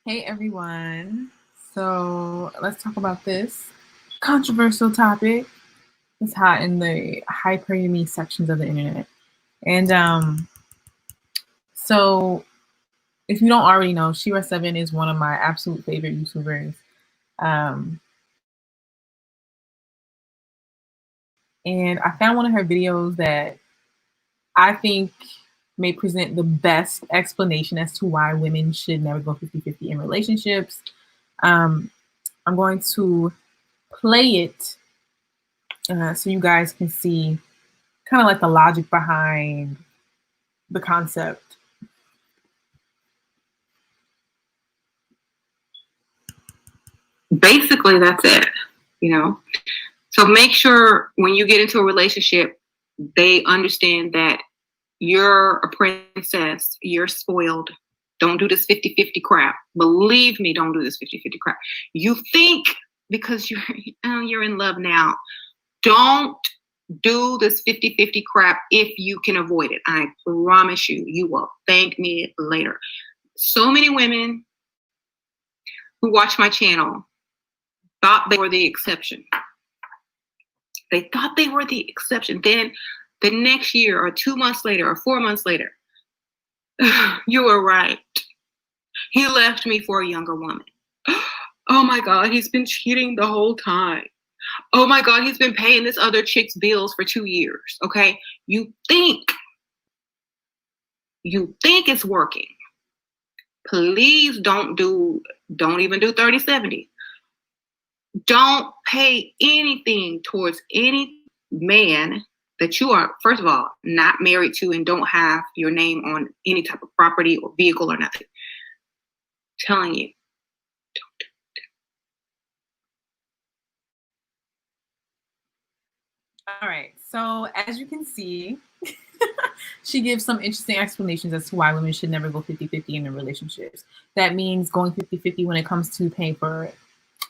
Hey everyone. So let's talk about this controversial topic. It's hot in the hyper unique sections of the internet. And so if you don't already know, Shira7 is one of my absolute favorite YouTubers. Um, and I found one of her videos that I think may present the best explanation as to why women should never go 50-50 in relationships. Um, I'm going to play it so you guys can see kind of like the logic behind the concept. Basically, that's it, you know. So make sure when you get into a relationship, they understand that you're a princess, you're spoiled. Don't do this 50-50 crap. Believe me, don't do this 50-50 crap. You think because you're in love now. Don't do this 50-50 crap if you can avoid it. I promise you, you will thank me later. So many women who watch my channel thought they were the exception. They thought they were the exception. Then the next year or 2 months later or 4 months later, you were right. He left me for a younger woman. Oh my God, he's been cheating the whole time. Oh my God, he's been paying this other chick's bills for 2 years. Okay. You think it's working. Please don't even do 30-70. Don't pay anything towards any man that you are, first of all, not married to and don't have your name on any type of property or vehicle or nothing. I'm telling you, don't do it. All right. So as you can see, she gives some interesting explanations as to why women should never go 50-50 in their relationships. That means going 50-50 when it comes to paying for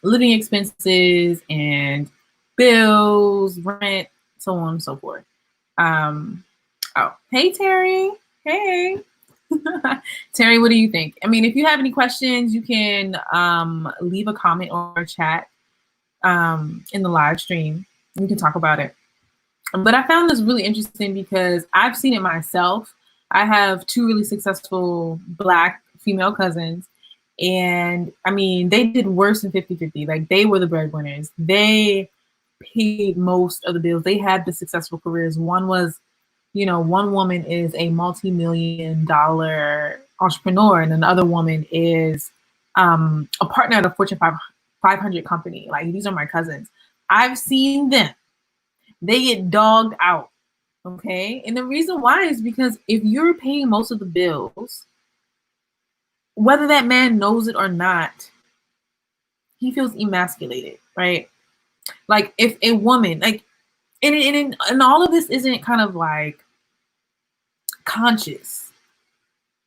living expenses and bills, rent, so on and so forth. Oh, hey Terry. Hey. Terry, what do you think? I mean, if you have any questions, you can leave a comment or a chat in the live stream. We can talk about it. But I found this really interesting because I've seen it myself. I have two really successful Black female cousins. And I mean, they did worse than 50-50. Like, they were the breadwinners. They paid most of the bills. They had the successful careers. One was, one woman is a multi-million-dollar entrepreneur, and another woman is a partner at a Fortune 500 company. Like, these are my cousins. I've seen them. They get dogged out. Okay. And the reason why is because if you're paying most of the bills, whether that man knows it or not, he feels emasculated, right? Like, if a woman, like, and all of this isn't kind of like conscious.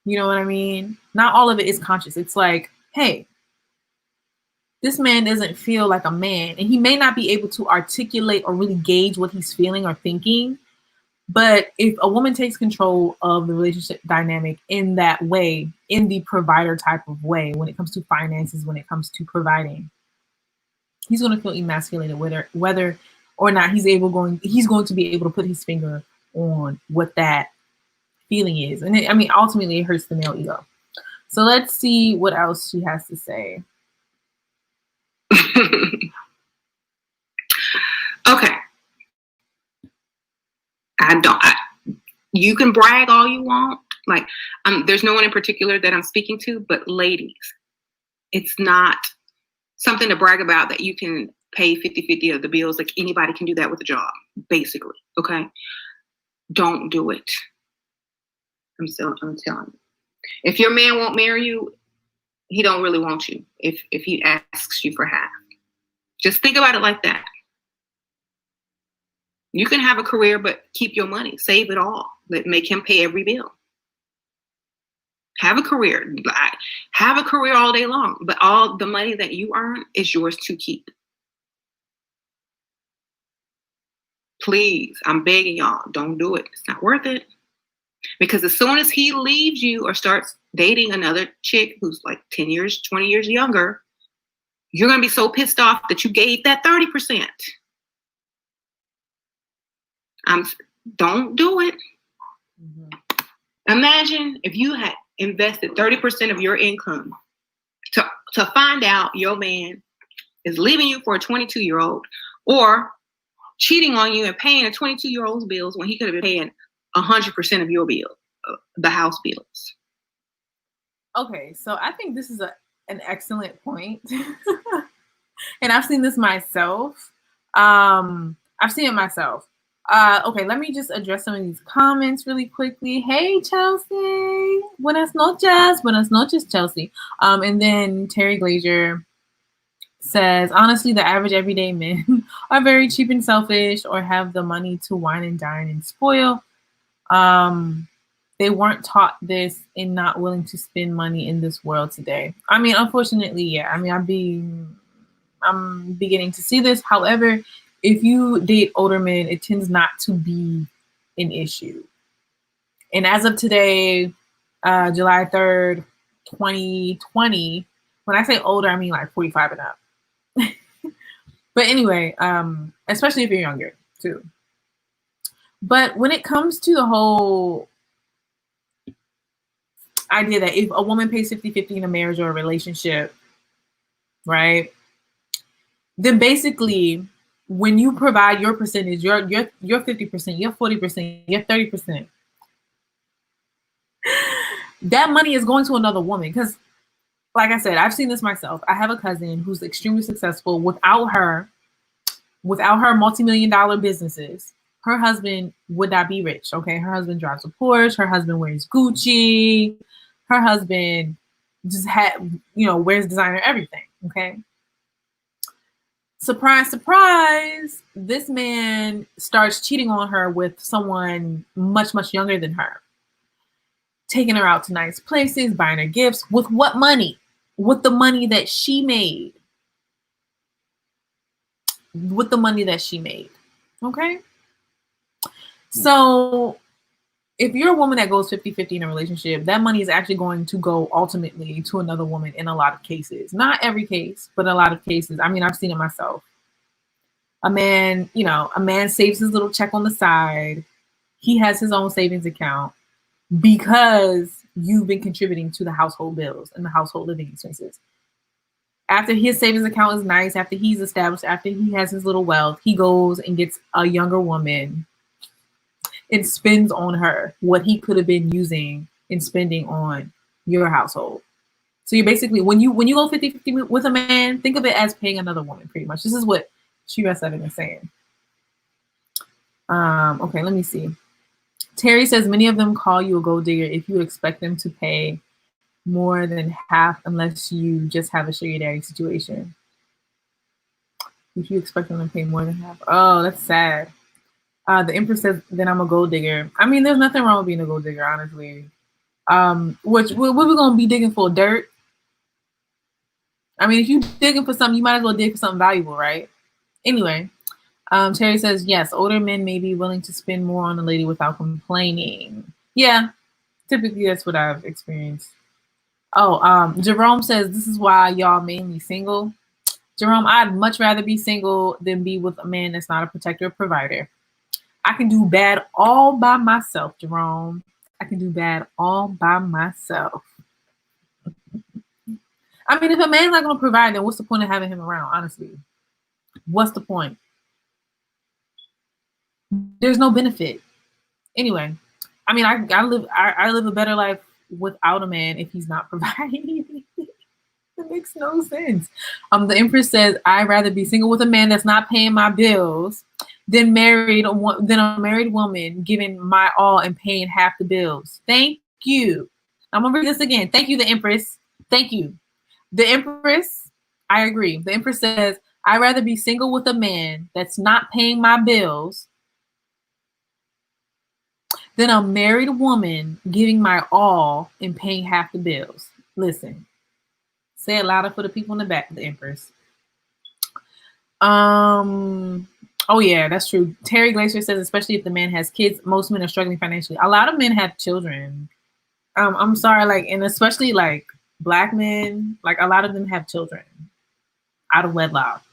You know what I mean? Not all of it is conscious. It's like, hey, this man doesn't feel like a man, and he may not be able to articulate or really gauge what he's feeling or thinking. But if a woman takes control of the relationship dynamic in that way, in the provider type of way, when it comes to finances, when it comes to providing, he's going to feel emasculated, whether or not he's going to be able to put his finger on what that feeling is. And I mean, ultimately, it hurts the male ego. So let's see what else she has to say. Okay. You can brag all you want. Like, there's no one in particular that I'm speaking to, but ladies, it's not something to brag about that you can pay 50-50 of the bills. Like, anybody can do that with a job, basically. Okay. Don't do it. I'm telling you. If your man won't marry you, he don't really want you. If he asks you for half, just think about it like that. You can have a career, but keep your money. Save it all. Make him pay every bill. Have a career. Have a career all day long, but all the money that you earn is yours to keep. Please, I'm begging y'all, don't do it. It's not worth it. Because as soon as he leaves you or starts dating another chick who's like 10 years, 20 years younger, you're going to be so pissed off that you gave that 30%. Don't do it. Mm-hmm. Imagine if you had invested 30% of your income to find out your man is leaving you for a 22-year-old or cheating on you and paying a 22-year-old's bills when he could have been paying 100% of your bill, the house bills. Okay, so I think this is an excellent point. And I've seen this myself. I've seen it myself. Okay, let me just address some of these comments really quickly. Hey, Chelsea. Buenas noches, Chelsea. And then Terry Glazier says, honestly, the average everyday men are very cheap and selfish or have the money to wine and dine and spoil. They weren't taught this and not willing to spend money in this world today. I mean, unfortunately, yeah. I mean, I'm beginning to see this. However, if you date older men, it tends not to be an issue. And as of today, July 3rd, 2020, when I say older, I mean like 45 and up. But anyway, especially if you're younger too. But when it comes to the whole idea that if a woman pays 50-50 in a marriage or a relationship, right, then basically when you provide your percentage, your 50%, your 40%, your 30%, that money is going to another woman. Because like I said, I've seen this myself. I have a cousin who's extremely successful. Without her multi-million-dollar businesses, her husband would not be rich. Okay, her husband drives a Porsche. Her husband wears Gucci. Her husband just wears designer everything. Okay. Surprise, surprise. This man starts cheating on her with someone much, much younger than her. Taking her out to nice places, buying her gifts. With what money? With the money that she made. With the money that she made. Okay? So if you're a woman that goes 50-50 in a relationship, that money is actually going to go ultimately to another woman in a lot of cases. Not every case, but a lot of cases. I mean, I've seen it myself. A man saves his little check on the side. He has his own savings account because you've been contributing to the household bills and the household living expenses. After his savings account is nice, after he's established, after he has his little wealth, he goes and gets a younger woman and spends on her what he could have been using and spending on your household. So you're basically, when you go 50-50 with a man, think of it as paying another woman, pretty much. This is what Shira 7 is saying. Okay, let me see. Terry says, many of them call you a gold digger if you expect them to pay more than half unless you just have a sugar daddy situation. If you expect them to pay more than half. Oh, that's sad. The Empress says, then I'm a gold digger. I mean, there's nothing wrong with being a gold digger, honestly. What we going to be digging for? Dirt? I mean, if you're digging for something, you might as well dig for something valuable, right? Anyway, Terry says, yes, older men may be willing to spend more on a lady without complaining. Yeah, typically that's what I've experienced. Oh, Jerome says, this is why y'all mainly single. Jerome, I'd much rather be single than be with a man that's not a protector or provider. I can do bad all by myself, Jerome. I can do bad all by myself. I mean, if a man's not going to provide, then what's the point of having him around, honestly? What's the point? There's no benefit. Anyway, I mean, I live a better life without a man if he's not providing. It makes no sense. The Empress says, I'd rather be single with a man that's not paying my bills than a married woman giving my all and paying half the bills. Thank you. I'm gonna read this again. Thank you, the Empress. Thank you. The Empress, I agree. The Empress says, I'd rather be single with a man that's not paying my bills than a married woman giving my all and paying half the bills. Listen, say it louder for the people in the back, the Empress. Oh yeah, that's true. Terry Glacier says, especially if the man has kids, most men are struggling financially. A lot of men have children. I'm sorry, like, and especially like black men, like a lot of them have children out of wedlock.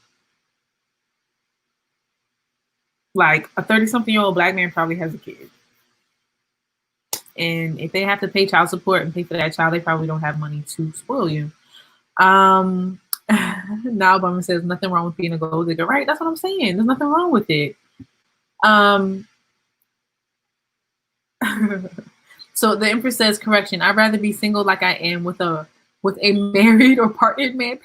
Like a 30-something-year-old black man probably has a kid. And if they have to pay child support and pay for that child, they probably don't have money to spoil you. Now Obama says nothing wrong with being a gold digger. Right, that's what I'm saying. There's nothing wrong with it. So the Empress says, correction, I'd rather be single like I am with a married or partnered man.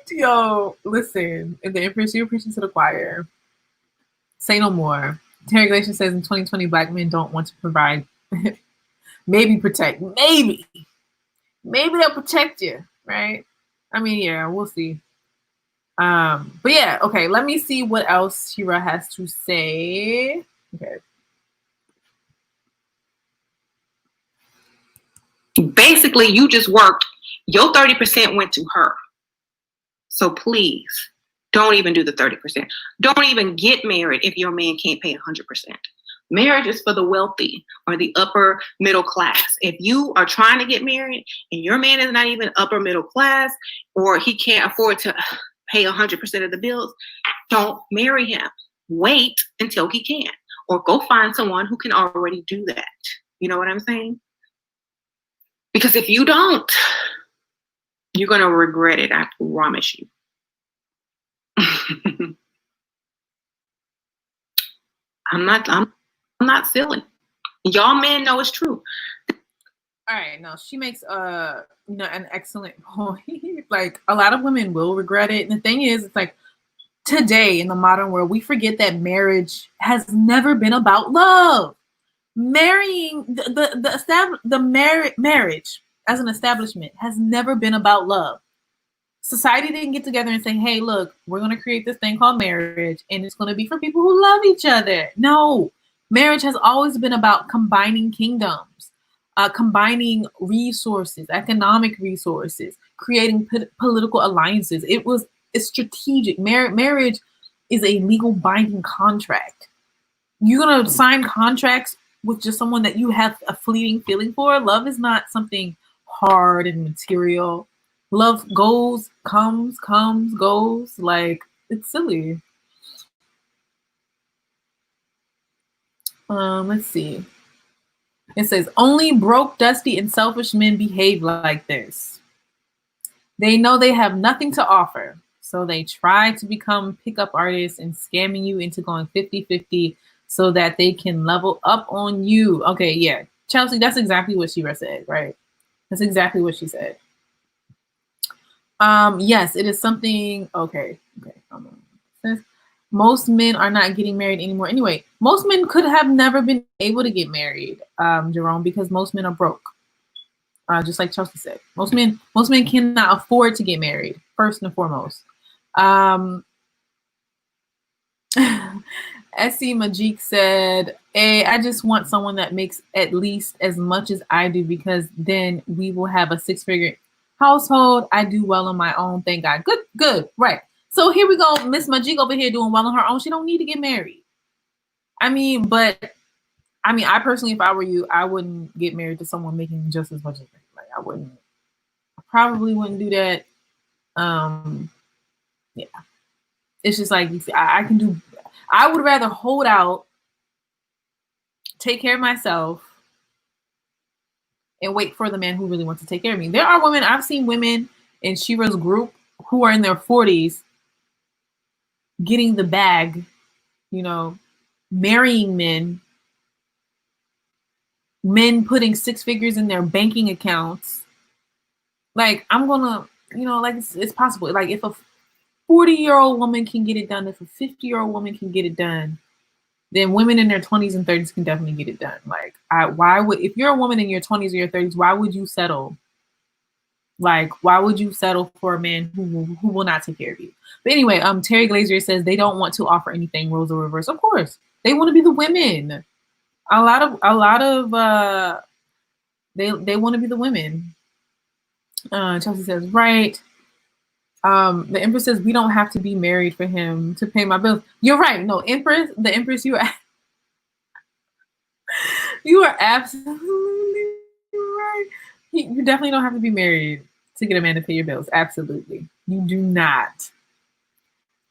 Yo, listen, if the Empress, you're preaching to the choir. Say no more. Terry Glacier says in 2020, black men don't want to provide, maybe protect, maybe they'll protect you, right? I mean, yeah, we'll see. But yeah, okay, let me see what else Shira has to say. Okay. Basically, you just worked, your 30% went to her. So please, don't even do the 30%. Don't even get married if your man can't pay 100%. Marriage is for the wealthy or the upper middle class. If you are trying to get married and your man is not even upper middle class, or he can't afford to pay 100% of the bills, don't marry him. Wait until he can, or go find someone who can already do that. You know what I'm saying? Because if you don't, you're going to regret it. I promise you. I'm not silly. Y'all men know it's true. All right, no, she makes an excellent point. Like a lot of women will regret it. And the thing is, it's like today in the modern world, we forget that marriage has never been about love. Marrying marriage as an establishment has never been about love. Society didn't get together and say, hey, look, we're going to create this thing called marriage, and it's going to be for people who love each other. No, marriage has always been about combining kingdoms, combining resources, economic resources, creating political alliances. It's strategic. Marriage is a legal binding contract. You're going to sign contracts with just someone that you have a fleeting feeling for. Love is not something hard and material. Love goes, comes, goes. Like, it's silly. Let's see. It says, only broke, dusty, and selfish men behave like this. They know they have nothing to offer, so they try to become pickup artists and scamming you into going 50-50 so that they can level up on you. Okay, yeah. Chelsea, that's exactly what Shira said, right? That's exactly what she said. Yes, it is something. Okay. Most men are not getting married anymore. Anyway, most men could have never been able to get married, Jerome, because most men are broke. Just like Chelsea said, most men cannot afford to get married, first and foremost. S.C. Majik said, hey, I just want someone that makes at least as much as I do, because then we will have a 6-figure household. I do well on my own, thank God. Good, right. So here we go, Miss Majik over here doing well on her own. She don't need to get married. I personally, if I were you, I wouldn't get married to someone making just as much as me. Like, I probably wouldn't do that. Yeah. It's just like, I would rather hold out, take care of myself, and wait for the man who really wants to take care of me. There are women, I've seen women in Shira's group who are in their 40s getting the bag, marrying men putting 6 figures in their banking accounts. Like, I'm gonna, it's possible. Like, if a 40-year-old woman can get it done, if a 50-year-old woman can get it done, then women in their 20s and 30s can definitely get it done. Like, if you're a woman in your 20s or your 30s, why would you settle? Like, why would you settle for a man who will not take care of you? But anyway, Terry Glazier says they don't want to offer anything roles or reverse. Of course, they want to be the women. A lot of they want to be the women. Chelsea says, right. The Empress says we don't have to be married for him to pay my bills. You're right. No, the Empress, You are absolutely right. You definitely don't have to be married to get a man to pay your bills. Absolutely. You do not.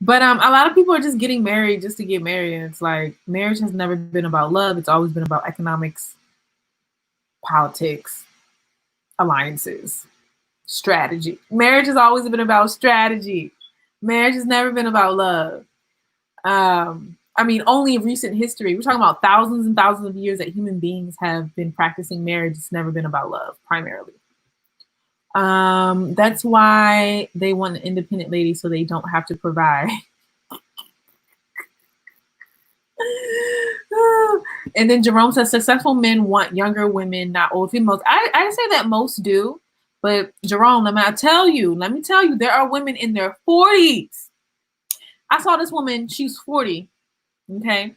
But a lot of people are just getting married just to get married. And it's like marriage has never been about love. It's always been about economics, politics, alliances, strategy. Marriage has always been about strategy. Marriage has never been about love. I mean, only in recent history. We're talking about thousands and thousands of years that human beings have been practicing marriage. It's never been about love, primarily. That's why they want an independent lady so they don't have to provide. And then Jerome says successful men want younger women, not old females. I say that most do, but Jerome, let me tell you, there are women in their 40s. I saw this woman, she's 40. Okay.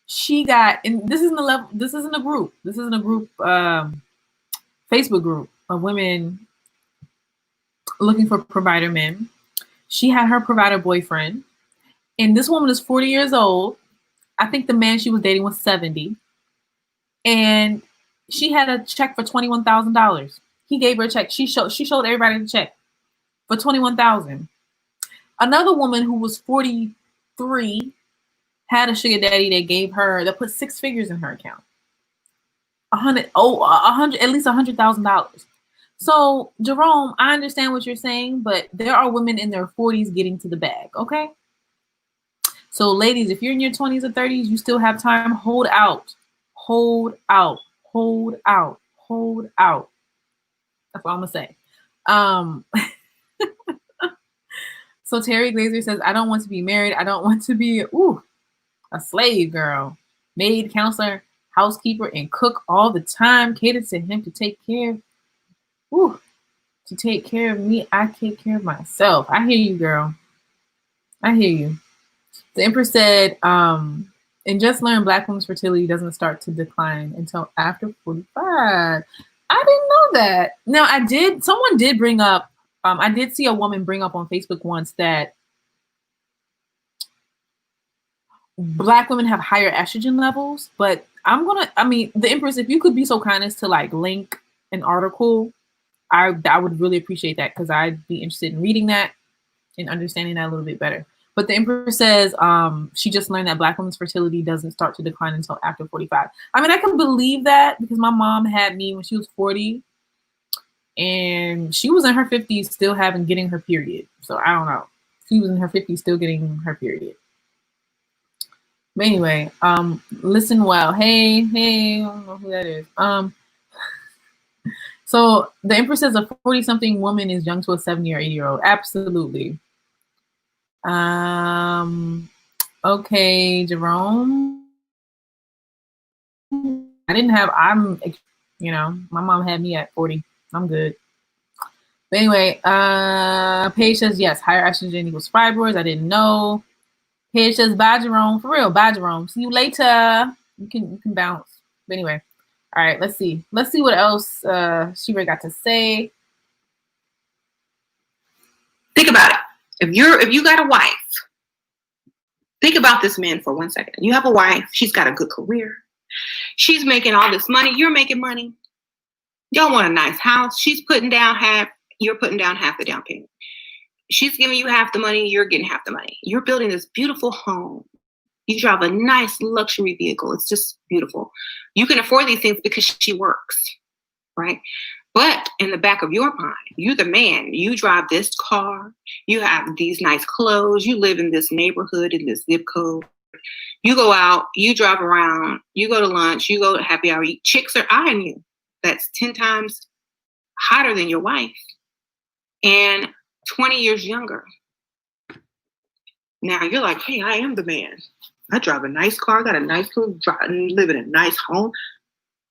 She got, and this isn't a group. This isn't a group, Facebook group of women looking for provider men. She had her provider boyfriend, and this woman is 40 years old. I think the man she was dating was 70. And she had a check for $21,000. He gave her a check. She showed everybody the check for $21,000. Another woman who was 43 had a sugar daddy that put 6 figures in her account. At least $100,000. So Jerome, I understand what you're saying, but there are women in their 40s getting to the bag. Okay. So ladies, if you're in your 20s or 30s, you still have time. Hold out. Hold out. Hold out. Hold out. That's what I'm gonna say. So Terry Glazer says, I don't want to be married. I don't want to be a slave girl. Maid, counselor, housekeeper, and cook all the time. Cater to him to take care of me. I take care of myself. I hear you, girl. I hear you. The Empress said, and just learned Black women's fertility doesn't start to decline until after 45. I didn't know that. Now, someone did bring up, I did see a woman bring up on Facebook once that Black women have higher estrogen levels, but the Empress, if you could be so kind as to link an article, I would really appreciate that, because I'd be interested in reading that and understanding that a little bit better. But the Empress says she just learned that Black women's fertility doesn't start to decline until after 45. I mean, I can believe that, because my mom had me when she was 40, and she was in her 50s still getting her period. So I don't know. She was in her 50s still getting her period. But anyway, listen well. Hey, I don't know who that is. So the Empress says a 40-something woman is young to a 70 or 80-year-old. Absolutely. Okay, Jerome. My mom had me at 40. I'm good. But anyway, Paige says, yes, higher estrogen equals fibroids. I didn't know. Paige says, bye, Jerome. For real, bye, Jerome. See you later. You can bounce. But anyway, all right, let's see. Let's see what else Shira got to say. Think about it. If you got a wife, think about this man for 1 second. You have a wife. She's got a good career. She's making all this money. You're making money. Y'all want a nice house. She's putting down half. You're putting down half the down payment. She's giving you half the money. You're getting half the money. You're building this beautiful home. You drive a nice luxury vehicle. It's just beautiful. You can afford these things because she works, right? But in the back of your mind, you're the man. You drive this car. You have these nice clothes. You live in this neighborhood, in this zip code. You go out. You drive around. You go to lunch. You go to happy hour. Chicks are eyeing you. That's 10 times hotter than your wife. And 20 years younger. Now you're like, hey, I am the man. I drive a nice car, got a nice little live in a nice home.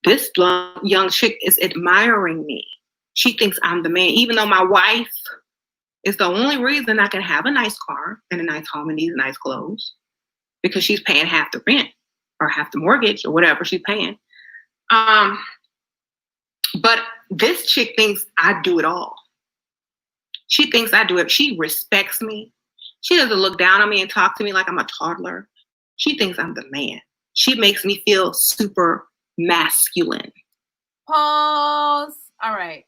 This young chick is admiring me. She thinks I'm the man, even though my wife is the only reason I can have a nice car and a nice home and these nice clothes, because she's paying half the rent or half the mortgage or whatever she's paying. But this chick thinks I do it all. She thinks I do it. She respects me. She doesn't look down on me and talk to me like I'm a toddler. She thinks I'm the man. She makes me feel super masculine. Pause. All right.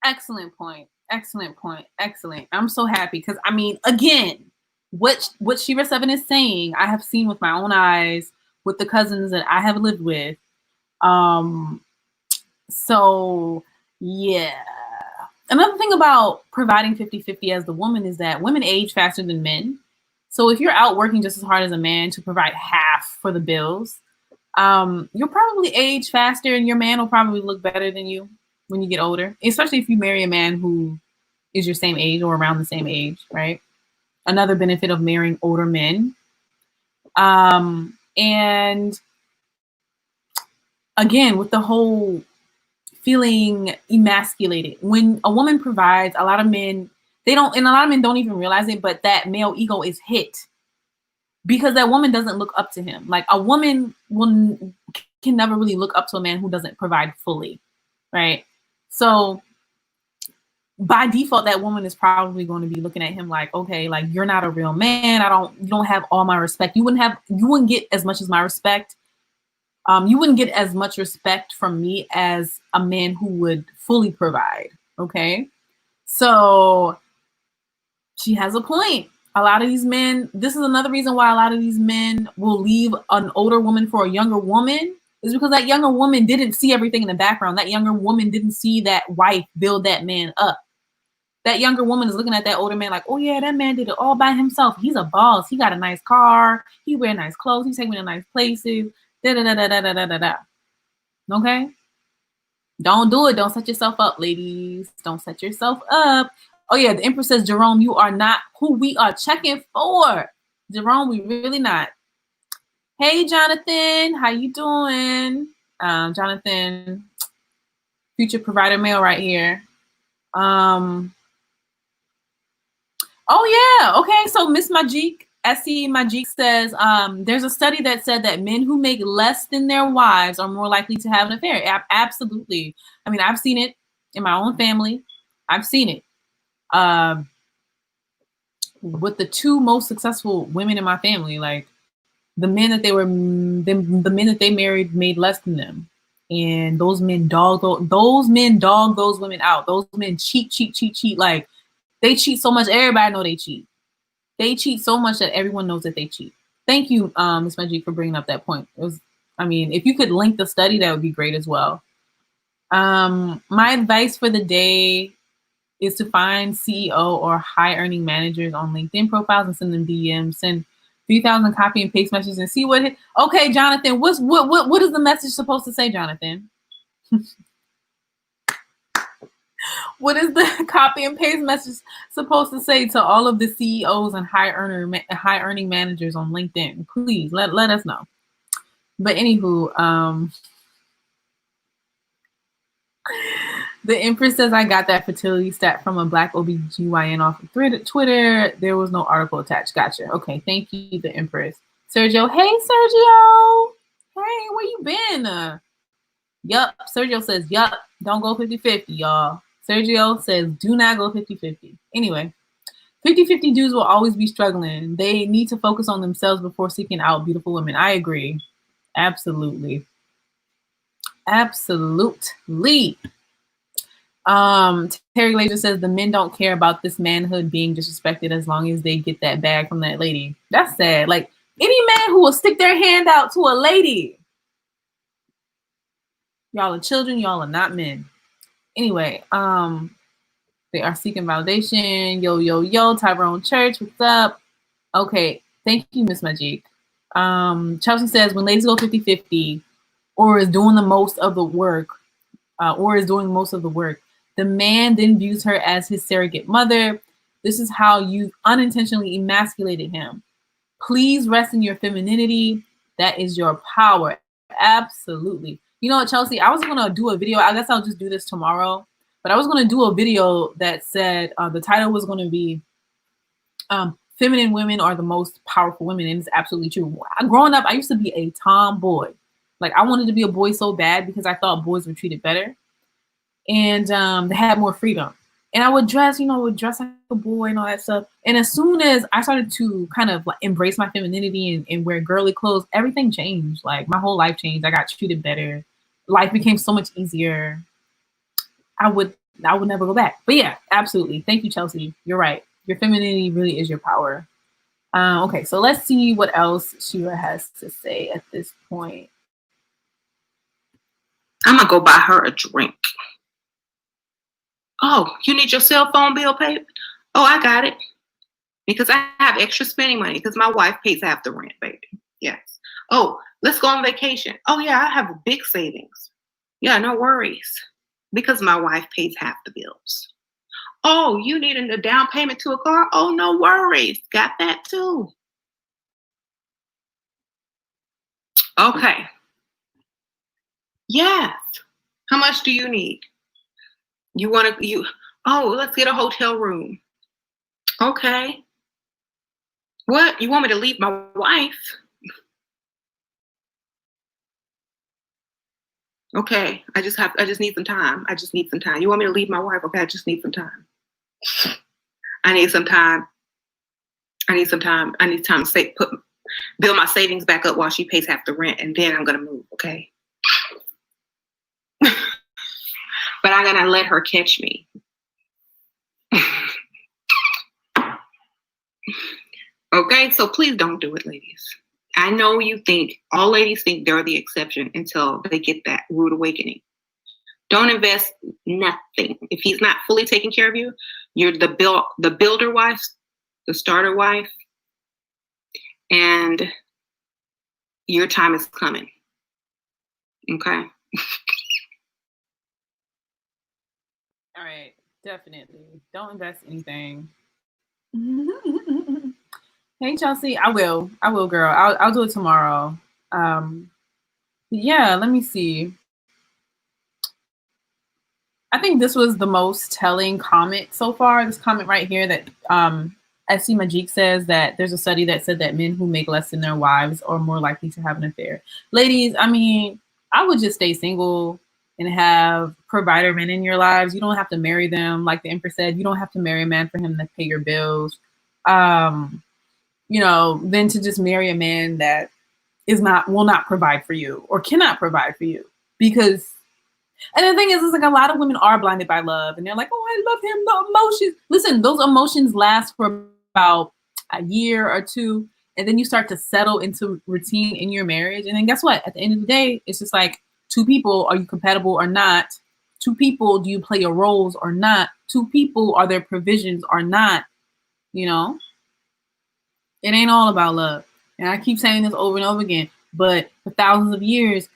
Excellent point. Excellent point. Excellent. I'm so happy because I mean, again, what Shira 7 is saying, I have seen with my own eyes with the cousins that I have lived with. So yeah. Another thing about providing 50-50 as the woman is that women age faster than men. So if you're out working just as hard as a man to provide half for the bills, you'll probably age faster and your man will probably look better than you when you get older, especially if you marry a man who is your same age or around the same age, right? Another benefit of marrying older men. And again, with the whole feeling emasculated, when a woman provides, a lot of men, they don't, and a lot of men don't even realize it, but that male ego is hit because that woman doesn't look up to him. Like a woman can never really look up to a man who doesn't provide fully, right? So by default, that woman is probably going to be looking at him like, okay, like you're not a real man. You don't have all my respect. You wouldn't get as much as my respect. You wouldn't get as much respect from me as a man who would fully provide. Okay. So she has a point. A lot of these men, this is another reason why a lot of these men will leave an older woman for a younger woman, is because that younger woman didn't see everything in the background. That younger woman didn't see that wife build that man up. That younger woman is looking at that older man like, oh yeah, that man did it all by himself. He's a boss. He got a nice car. He wear nice clothes. He's taking me to nice places. Da da da da da da da da. Okay? Don't do it. Don't set yourself up, ladies. Don't set yourself up. Oh yeah, the Empress says, Jerome, you are not who we are checking for. Jerome, we really not. Hey, Jonathan, how you doing? Jonathan, future provider male right here. Oh yeah, okay. So Miss Majik, SC Majik says, there's a study that said that men who make less than their wives are more likely to have an affair. Absolutely. I mean, I've seen it in my own family. I've seen it. With the two most successful women in my family, like the men that the men that they married made less than them, and those men dog those women out. Those men cheat. Like they cheat so much, everybody know they cheat. They cheat so much that everyone knows that they cheat. Thank you, Ms. Majik, for bringing up that point. It was, I mean, if you could link the study, that would be great as well. My advice for the day is to find CEO or high earning managers on LinkedIn profiles and send them DMs. Send 3,000 copy and paste messages and see what hit. Okay, Jonathan, what is the message supposed to say, Jonathan? What is the copy and paste message supposed to say to all of the CEOs and high earning managers on LinkedIn? Please let us know. But anywho, the Empress says, I got that fertility stat from a Black OBGYN off of Twitter. There was no article attached. Gotcha. Okay, thank you, the Empress. Sergio, hey, Sergio. Hey, where you been? Yup, Sergio says, yup, don't go 50-50, y'all. Sergio says, do not go 50-50. Anyway, 50-50 dudes will always be struggling. They need to focus on themselves before seeking out beautiful women. I agree. Absolutely. Absolutely. Terry Glazer says the men don't care about this manhood being disrespected as long as they get that bag from that lady. That's sad. Like any man who will stick their hand out to a lady. Y'all are children, y'all are not men. Anyway, they are seeking validation. Yo, Tyrone Church, what's up? Okay, thank you, Miss Majik. Chelsea says when ladies go 50-50 or is doing most of the work, the man then views her as his surrogate mother. This is how you unintentionally emasculated him. Please rest in your femininity. That is your power. Absolutely. You know what, Chelsea? I was going to do a video. I guess I'll just do this tomorrow. But I was going to do a video that said the title was going to be Feminine Women Are the Most Powerful Women. And it's absolutely true. Growing up, I used to be a tomboy. Like I wanted to be a boy so bad because I thought boys were treated better. And they had more freedom. And I would dress, would dress like a boy and all that stuff. And as soon as I started to kind of like embrace my femininity and wear girly clothes, everything changed. Like my whole life changed. I got treated better. Life became so much easier. I would never go back. But yeah, absolutely. Thank you, Chelsea. You're right. Your femininity really is your power. Okay, so let's see what else Shira has to say at this point. I'm gonna go buy her a drink. Oh, you need your cell phone bill paid? Oh, I got it. Because I have extra spending money because my wife pays half the rent, baby. Yes. Oh, let's go on vacation. Oh, yeah, I have big savings. Yeah, no worries. Because my wife pays half the bills. Oh, you need a down payment to a car? Oh, no worries. Got that too. Okay. Yes. How much do you need? Let's get a hotel room. Okay. What? You want me to leave my wife? Okay. I just need some time. I just need some time. You want me to leave my wife? Okay, I just need some time. I need some time. I need some time. I need time to build my savings back up while she pays half the rent, and then I'm gonna move, okay? But I'm gonna let her catch me. Okay, so please don't do it, ladies. I know all ladies think they're the exception until they get that rude awakening. Don't invest nothing. If he's not fully taking care of you, you're the builder wife, the starter wife, and your time is coming. Okay? All right, definitely. Don't invest anything. Hey, Chelsea. I will, girl. I'll do it tomorrow. Yeah, let me see. I think this was the most telling comment so far. This comment right here that SC Majik says that there's a study that said that men who make less than their wives are more likely to have an affair. Ladies, I mean, I would just stay single and have provider men in your lives. You don't have to marry them. Like the Empress said, you don't have to marry a man for him to pay your bills. Than to just marry a man that will not provide for you or cannot provide for you. Because and the thing is like a lot of women are blinded by love and they're like, oh, I love him, the emotions. Listen, those emotions last for about a year or two, and then you start to settle into routine in your marriage. And then guess what? At the end of the day, it's just like two people, are you compatible or not? Two people, do you play your roles or not? Two people, are there provisions or not? It ain't all about love. And I keep saying this over and over again, but for thousands of years,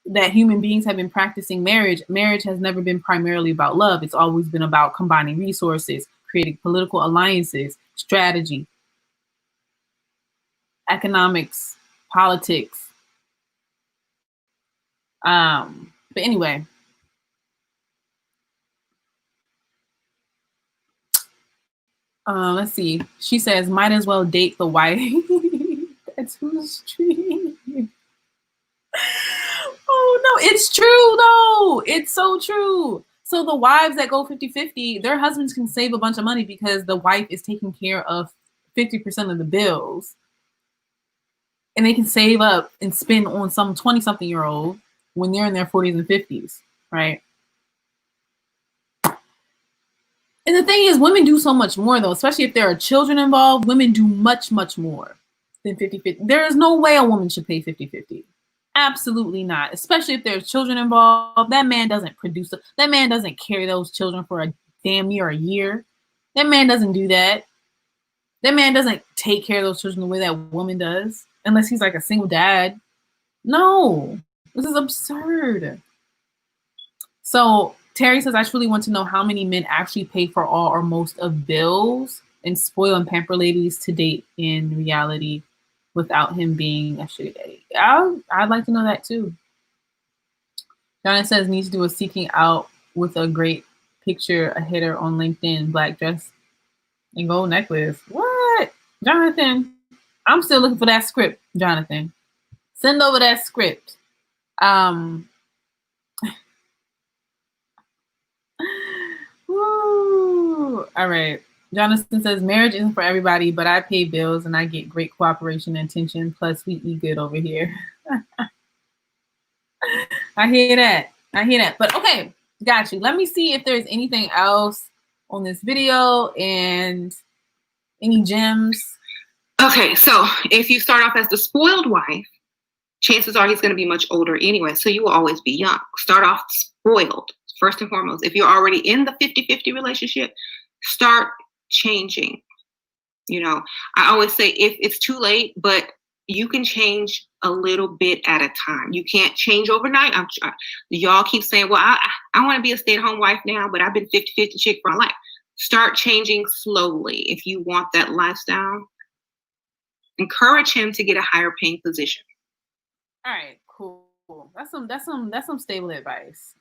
that human beings have been practicing marriage has never been primarily about love. It's always been about combining resources, creating political alliances, strategy, economics, politics. But anyway, let's see. She says, might as well date the wife. That's who's treating you. Oh, no, it's true, though. It's so true. So the wives that go 50-50, their husbands can save a bunch of money because the wife is taking care of 50% of the bills. And they can save up and spend on some 20-something-year-old when they're in their 40s and 50s, right? And the thing is, women do so much more, though, especially if there are children involved. Women do much, much more than 50-50. There is no way a woman should pay 50-50. Absolutely not. Especially if there's children involved. That man doesn't produce. That man doesn't carry those children for a damn near a year. That man doesn't do that. That man doesn't take care of those children the way that woman does, unless he's like a single dad. No, this is absurd. So Terry says, I truly want to know how many men actually pay for all or most of bills and spoil and pamper ladies to date in reality without him being a sugar daddy. I'd like to know that too. Jonathan says, needs to do a seeking out with a great picture, a hitter on LinkedIn, black dress and gold necklace. What? Jonathan, I'm still looking for that script, Jonathan. Send over that script. Woo. all right. Jonathan says marriage isn't for everybody, but I pay bills and I get great cooperation and attention. Plus, we eat good over here. I hear that. I hear that. But okay, got you. Let me see if there's anything else on this video and any gems. Okay, so if you start off as the spoiled wife, chances are he's going to be much older anyway, so you will always be young. Start off spoiled, first and foremost. If you're already in the 50-50 relationship, start changing. You know, I always say if it's too late, but you can change a little bit at a time. You can't change overnight. Y'all keep saying, well, I want to be a stay-at-home wife now, but I've been 50-50 chick for my life. Start changing slowly if you want that lifestyle. Encourage him to get a higher paying position. All right, cool. That's some stable advice.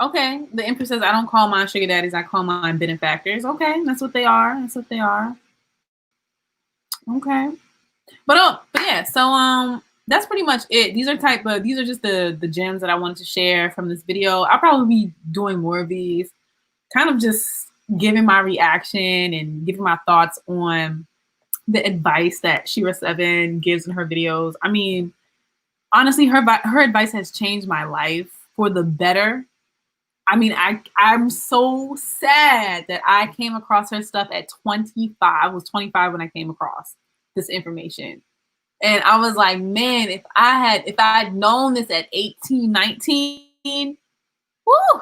Okay, the Empress says I don't call mine sugar daddies, I call mine benefactors. Okay, that's what they are. That's what they are. Okay. But yeah, so that's pretty much it. These are just the gems that I wanted to share from this video. I'll probably be doing more of these, kind of just giving my reaction and giving my thoughts on the advice that Shera7 gives in her videos. I mean, honestly, her advice has changed my life for the better. I mean, I'm so sad that I came across her stuff at 25. I was 25 when I came across this information. And I was like, man, if I had known this at 18, 19, whoo,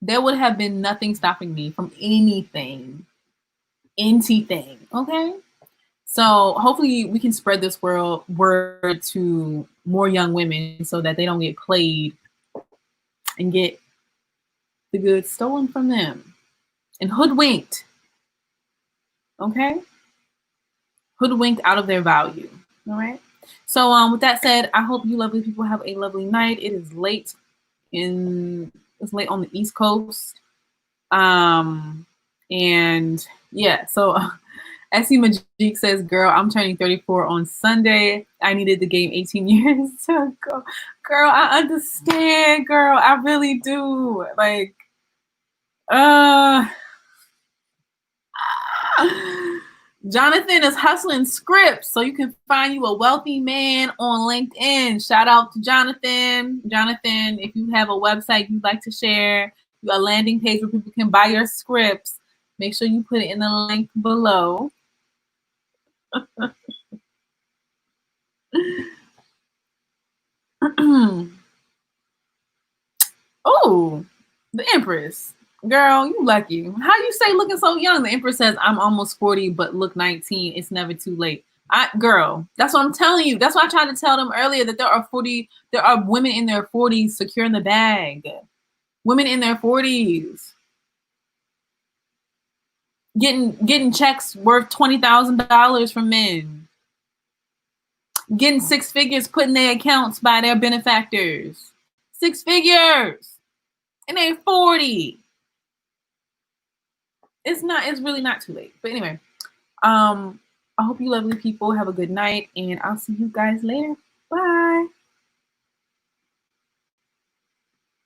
there would have been nothing stopping me from anything. Okay? So hopefully we can spread this word to more young women so that they don't get played and get the goods stolen from them and hoodwinked. Okay? Hoodwinked out of their value. All right? So with that said, I hope you lovely people have a lovely night. It is late on the East Coast. And yeah, so SC Majik says, girl, I'm turning 34 on Sunday. I needed the game 18 years to go. Girl, I understand, girl. I really do. Like, Jonathan is hustling scripts so you can find you a wealthy man on LinkedIn. Shout out to Jonathan. Jonathan, if you have a website you'd like to share, a landing page where people can buy your scripts, make sure you put it in the link below. Oh, the Empress. Girl, you lucky. How you say looking so young? The Empress says, I'm almost 40, but look 19. It's never too late. Girl, that's what I'm telling you. That's why I tried to tell them earlier that there are women in their 40s securing the bag. Women in their 40s. Getting checks worth $20,000 from men. Getting 6 figures put in their accounts by their benefactors. 6 figures. And they're 40. It's really not too late. But anyway, I hope you lovely people have a good night, and I'll see you guys later. Bye.